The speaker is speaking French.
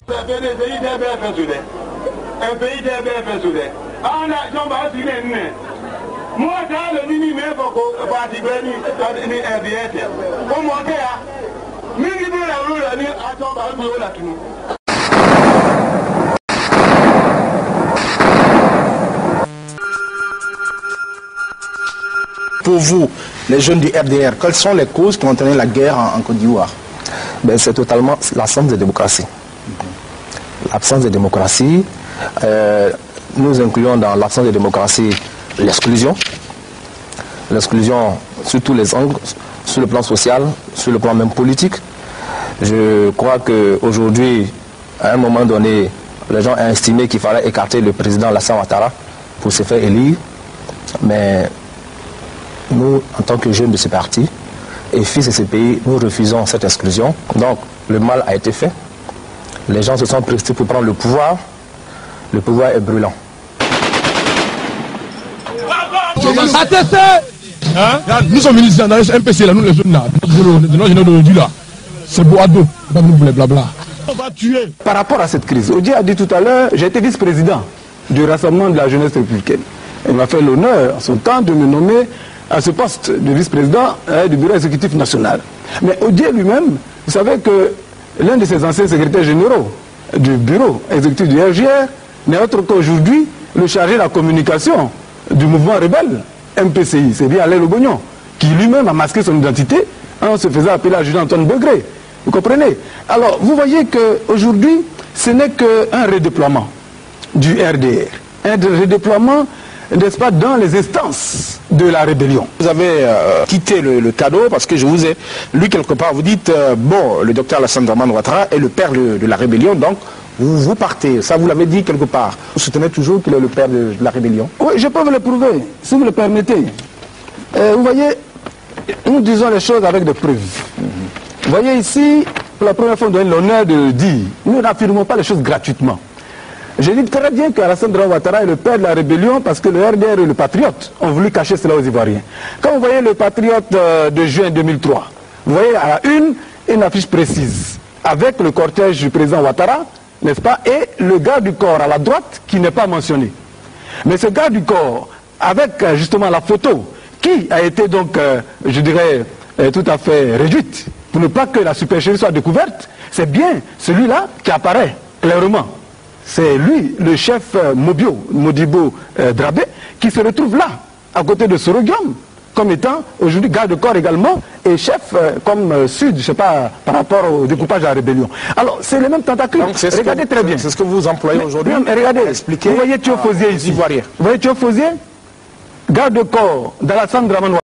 Pour vous, les jeunes du RDR, quelles sont les causes qui ont entraîné la guerre en Côte d'Ivoire? Ben, c'est totalement l'absence de démocratie. L'absence de démocratie, nous incluons dans l'absence de démocratie l'exclusion. L'exclusion sur tous les angles, sur le plan social, sur le plan même politique. Je crois qu'aujourd'hui, à un moment donné, les gens ont estimé qu'il fallait écarter le président Alassane Ouattara pour se faire élire. Mais nous, en tant que jeunes de ce parti et fils de ce pays, nous refusons cette exclusion. Donc, le mal a été fait. Les gens se sont prestés pour prendre le pouvoir. Le pouvoir est brûlant. Hein? Nous sommes ministres dans les MPC, là, nous les jeunes là, là. C'est Boado, blabla. On va tuer. Par rapport à cette crise, Odier a dit tout à l'heure, j'ai été vice-président du Rassemblement de la jeunesse républicaine. Il m'a fait l'honneur, en son temps, de me nommer à ce poste de vice-président du bureau exécutif national. Mais Odier lui-même, vous savez que l'un de ses anciens secrétaires généraux du bureau exécutif du RGR n'est autre qu'aujourd'hui le chargé de la communication du mouvement rebelle MPCI, c'est bien Alain Lobognon, qui lui-même a masqué son identité en se faisant appeler adjudant Antoine Begré. Vous comprenez? Alors, vous voyez qu'aujourd'hui, ce n'est qu'un redéploiement du RDR. Un redéploiement, n'est-ce pas, dans les instances de la rébellion. Vous avez quitté le cadeau parce que je vous ai lu quelque part, vous dites, bon, le docteur Alassane Ouattara est le père de la rébellion, donc vous partez. Ça, vous l'avez dit quelque part. Vous soutenez toujours qu'il est le père de la rébellion? Oui, je peux vous le prouver, si vous le permettez. Vous voyez, nous disons les choses avec des preuves. Vous voyez ici, pour la première fois, on donne l'honneur de le dire. Nous n'affirmons pas les choses gratuitement. Je dis très bien qu'Alassane Ouattara est le père de la rébellion parce que le RDR et le Patriote ont voulu cacher cela aux Ivoiriens. Quand vous voyez le Patriote de juin 2003, vous voyez à la une affiche précise avec le cortège du président Ouattara, n'est-ce pas, et le garde du corps à la droite qui n'est pas mentionné. Mais ce garde du corps, avec justement la photo, qui a été donc, je dirais, tout à fait réduite, pour ne pas que la supercherie soit découverte, c'est bien celui-là qui apparaît clairement. C'est lui, le chef Modibo Drabé, qui se retrouve là, à côté de Sorogium, comme étant aujourd'hui garde de corps également, et chef comme Sud, je ne sais pas, par rapport au découpage de la rébellion. Alors, c'est les mêmes tentacules. Regardez très bien. C'est ce que vous employez aujourd'hui. Regardez, vous voyez Théophosier ici. Vous voyez Théophosier, garde de corps d'Alassane Ouattara.